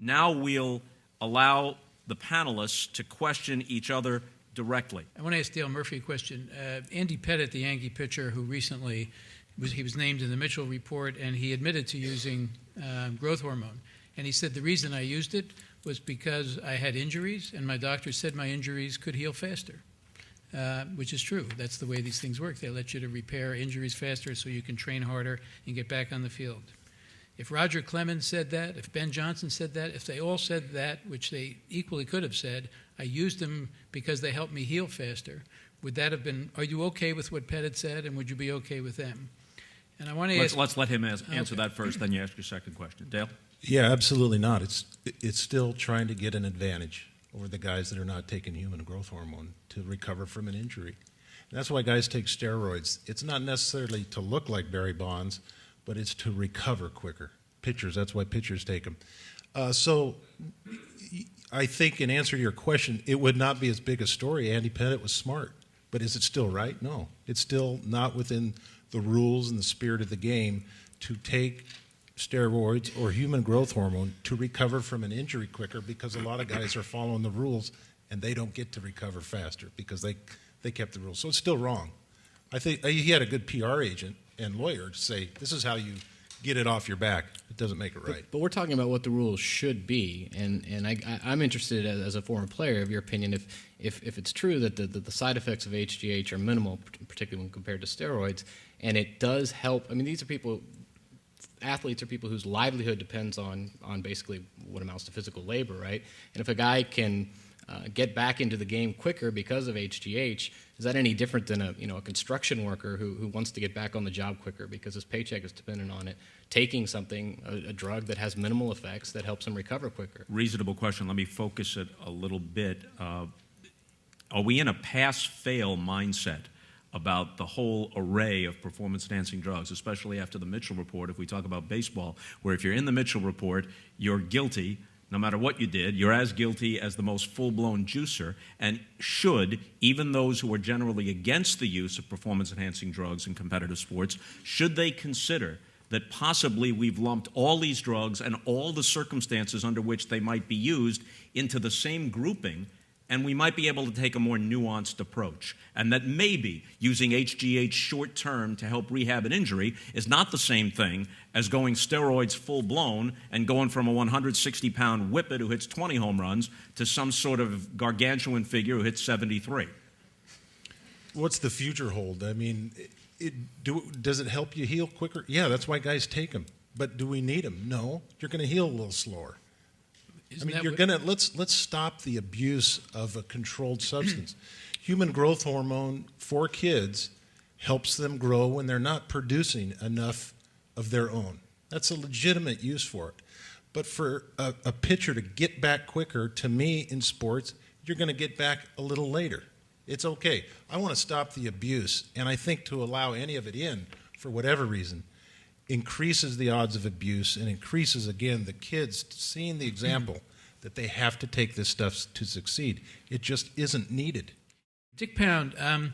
Now we'll allow the panelists to question each other directly. I want to ask Dale Murphy a question. Andy Pettit, the Yankee pitcher who recently was named in the Mitchell report, and he admitted to using growth hormone. And he said the reason I used it was because I had injuries, and my doctor said my injuries could heal faster, which is true. That's the way these things work. They let you to repair injuries faster so you can train harder and get back on the field. If Roger Clemens said that, if Ben Johnson said that, if they all said that, which they equally could have said, I used them because they helped me heal faster, would that have been, are you okay with what Pettit said, and would you be okay with them? And I want to ask... Let's let him answer that first, then you ask your second question. Dale? Yeah, absolutely not. It's still trying to get an advantage over the guys that are not taking human growth hormone to recover from an injury. And that's why guys take steroids. It's not necessarily to look like Barry Bonds, but it's to recover quicker. Pitchers, that's why pitchers take them. So I think in answer to your question, it would not be as big a story. Andy Pettit was smart. But is it still right? No. It's still not within the rules and the spirit of the game to take steroids or human growth hormone to recover from an injury quicker, because a lot of guys are following the rules and they don't get to recover faster because they kept the rules. So it's still wrong. I think he had a good PR agent and lawyer to say, this is how you get it off your back. It doesn't make it right. But we're talking about what the rules should be, and I'm interested as a former player of your opinion if it's true that the side effects of HGH are minimal, particularly when compared to steroids, and it does help. I mean, these are people, athletes are people whose livelihood depends on basically what amounts to physical labor, right? And if a guy can get back into the game quicker because of HGH, is that any different than a construction worker who wants to get back on the job quicker because his paycheck is dependent on it, taking something, a drug that has minimal effects that helps him recover quicker? Reasonable question. Let me focus it a little bit. Are we in a pass-fail mindset about the whole array of performance-enhancing drugs, especially after the Mitchell report, if we talk about baseball, where if you're in the Mitchell report, you're guilty. No matter what you did, you're as guilty as the most full-blown juicer, and should, even those who are generally against the use of performance-enhancing drugs in competitive sports, should they consider that possibly we've lumped all these drugs and all the circumstances under which they might be used into the same grouping, and we might be able to take a more nuanced approach, and that maybe using HGH short-term to help rehab an injury is not the same thing as going steroids full-blown and going from a 160-pound whippet who hits 20 home runs to some sort of gargantuan figure who hits 73. What's the future hold? I mean, does it help you heal quicker? Yeah, that's why guys take them. But do we need them? No. You're going to heal a little slower. Let's stop the abuse of a controlled substance. Human growth hormone for kids helps them grow when they're not producing enough of their own. That's a legitimate use for it. But for a pitcher to get back quicker, to me in sports, you're going to get back a little later. It's okay. I want to stop the abuse, and I think to allow any of it in, for whatever reason, increases the odds of abuse and increases, again, the kids seeing the example that they have to take this stuff to succeed. It just isn't needed. Dick Pound, a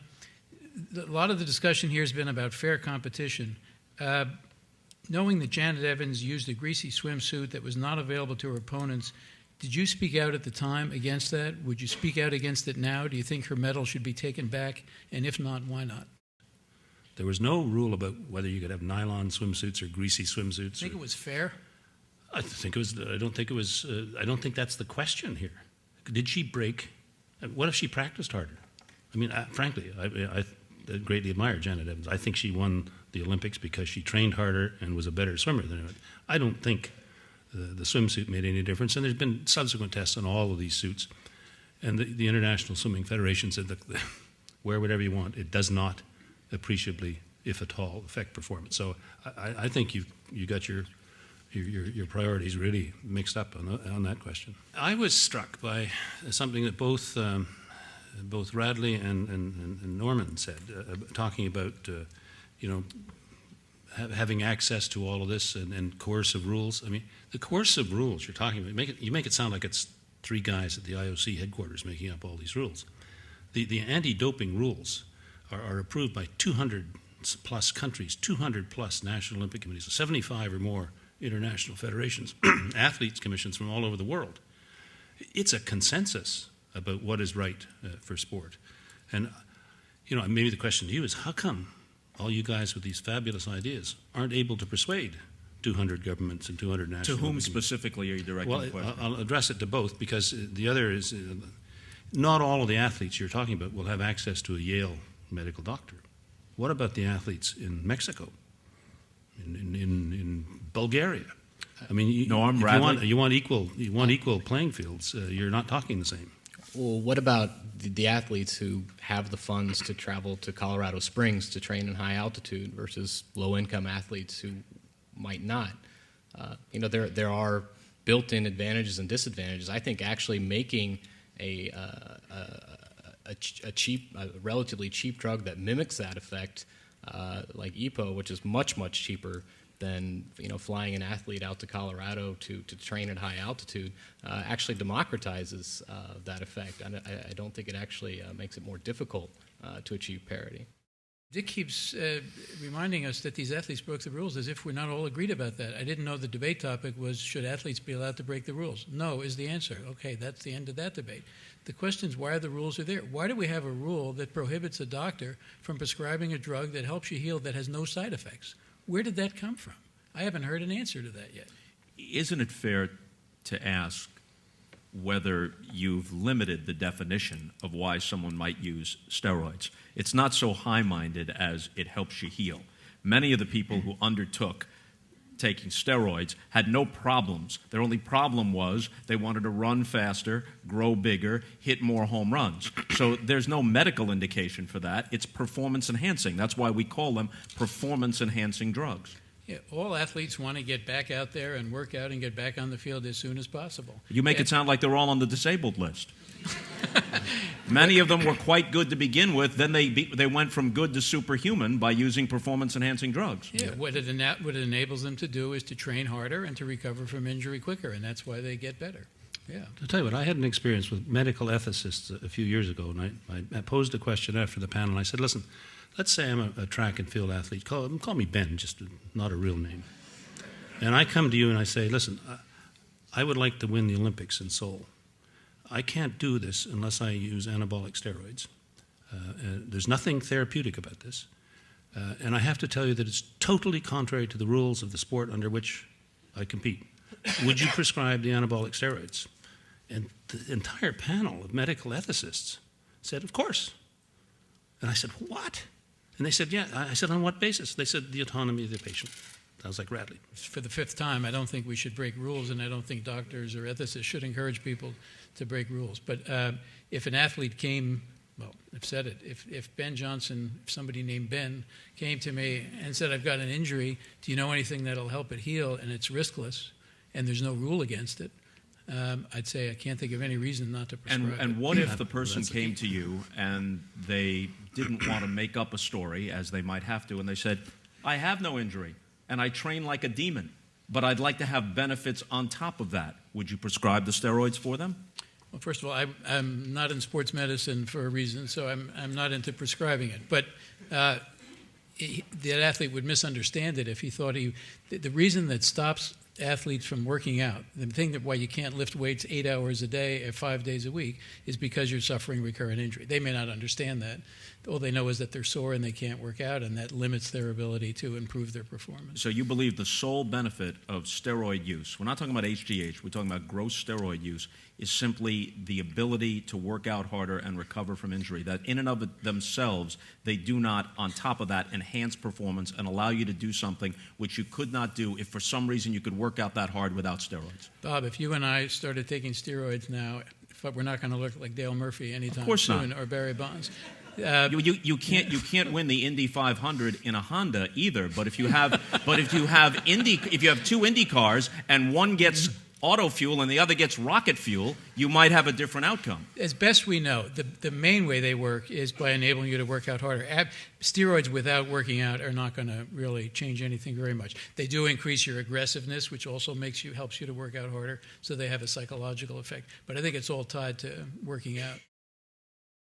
lot of the discussion here has been about fair competition. Knowing that Janet Evans used a greasy swimsuit that was not available to her opponents, did you speak out at the time against that? Would you speak out against it now? Do you think her medal should be taken back? And if not, why not? There was no rule about whether you could have nylon swimsuits or greasy swimsuits. I think it was fair. I think it was. I don't think it was. I don't think that's the question here. Did she break? What if she practiced harder? I mean, frankly, I greatly admire Janet Evans. I think she won the Olympics because she trained harder and was a better swimmer than anyone. I don't think the swimsuit made any difference. And there's been subsequent tests on all of these suits, and the International Swimming Federation said, look, wear whatever you want. It does not appreciably, if at all, affect performance. So I think you got your priorities really mixed up on that question. I was struck by something that both Radley and Norman said, talking about having access to all of this and coercive rules. I mean, the coercive rules you're talking about, you make it sound like it's three guys at the IOC headquarters making up all these rules. The anti-doping rules are approved by 200 plus countries, 200 plus national Olympic committees, 75 or more international federations, athletes commissions from all over the world. It's a consensus about what is right for sport. And, maybe the question to you is, how come all you guys with these fabulous ideas aren't able to persuade 200 governments and 200 national... To whom specifically are you directing the question? I'll address it to both, because the other is, not all of the athletes you're talking about will have access to a Yale medical doctor. What about the athletes in Mexico, in Bulgaria? I mean, Radley. you want equal playing fields. You're not talking the same. Well, what about the athletes who have the funds to travel to Colorado Springs to train in high altitude versus low-income athletes who might not? There are built-in advantages and disadvantages. I think actually making a relatively cheap drug that mimics that effect, like EPO, which is much, much cheaper than flying an athlete out to Colorado to train at high altitude, actually democratizes that effect. And I don't think it actually makes it more difficult to achieve parity. Dick keeps reminding us that these athletes broke the rules as if we're not all agreed about that. I didn't know the debate topic was, should athletes be allowed to break the rules? No is the answer. Okay, that's the end of that debate. The question is, why the rules are there? Why do we have a rule that prohibits a doctor from prescribing a drug that helps you heal that has no side effects? Where did that come from? I haven't heard an answer to that yet. Isn't it fair to ask whether you've limited the definition of why someone might use steroids? It's not so high-minded as it helps you heal. Many of the people who undertook taking steroids had no problems. Their only problem was they wanted to run faster, grow bigger, hit more home runs. So there's no medical indication for that. It's performance-enhancing. That's why we call them performance-enhancing drugs. Yeah, all athletes want to get back out there and work out and get back on the field as soon as possible. You make it sound like they're all on the disabled list. Many of them were quite good to begin with. Then they went from good to superhuman by using performance-enhancing drugs. Yeah, what it enables them to do is to train harder and to recover from injury quicker, and that's why they get better. Yeah. I'll tell you what, I had an experience with medical ethicists a few years ago, and I posed a question after the panel. I said, listen, let's say I'm a track and field athlete. Call me Ben, just not a real name. And I come to you and I say, listen, I would like to win the Olympics in Seoul. I can't do this unless I use anabolic steroids. There's nothing therapeutic about this. And I have to tell you that it's totally contrary to the rules of the sport under which I compete. Would you prescribe the anabolic steroids? And the entire panel of medical ethicists said, of course. And I said, what? And they said, yeah. I said, on what basis? They said, the autonomy of the patient. Sounds like Radley. For the fifth time, I don't think we should break rules, and I don't think doctors or ethicists should encourage people to break rules. But if an athlete came, well, I've said it, if Ben Johnson, if somebody named Ben came to me and said, I've got an injury, do you know anything that'll help it heal, and it's riskless, and there's no rule against it, I'd say I can't think of any reason not to prescribe it. And what if the person came to you and they didn't want to make up a story, as they might have to, and they said, I have no injury, and I train like a demon, but I'd like to have benefits on top of that. Would you prescribe the steroids for them? Well, first of all, I'm not in sports medicine for a reason, so I'm not into prescribing it. But that athlete would misunderstand it if he thought the reason that stops athletes from working out, the thing that why you can't lift weights 8 hours a day or 5 days a week is because you're suffering recurrent injury. They may not understand that. All they know is that they're sore and they can't work out, and that limits their ability to improve their performance. So you believe the sole benefit of steroid use, we're not talking about HGH, we're talking about gross steroid use, is simply the ability to work out harder and recover from injury, that in and of themselves, they do not, on top of that, enhance performance and allow you to do something which you could not do if for some reason you could work out that hard without steroids. Bob, if you and I started taking steroids now, we're not going to look like Dale Murphy anytime Of course soon, not. Or Barry Bonds. You can't win the Indy 500 in a Honda either. But if you have two Indy cars and one gets auto fuel and the other gets rocket fuel, you might have a different outcome. As best we know, the main way they work is by enabling you to work out harder. Steroids without working out are not going to really change anything very much. They do increase your aggressiveness, which also helps you to work out harder, so they have a psychological effect. But I think it's all tied to working out.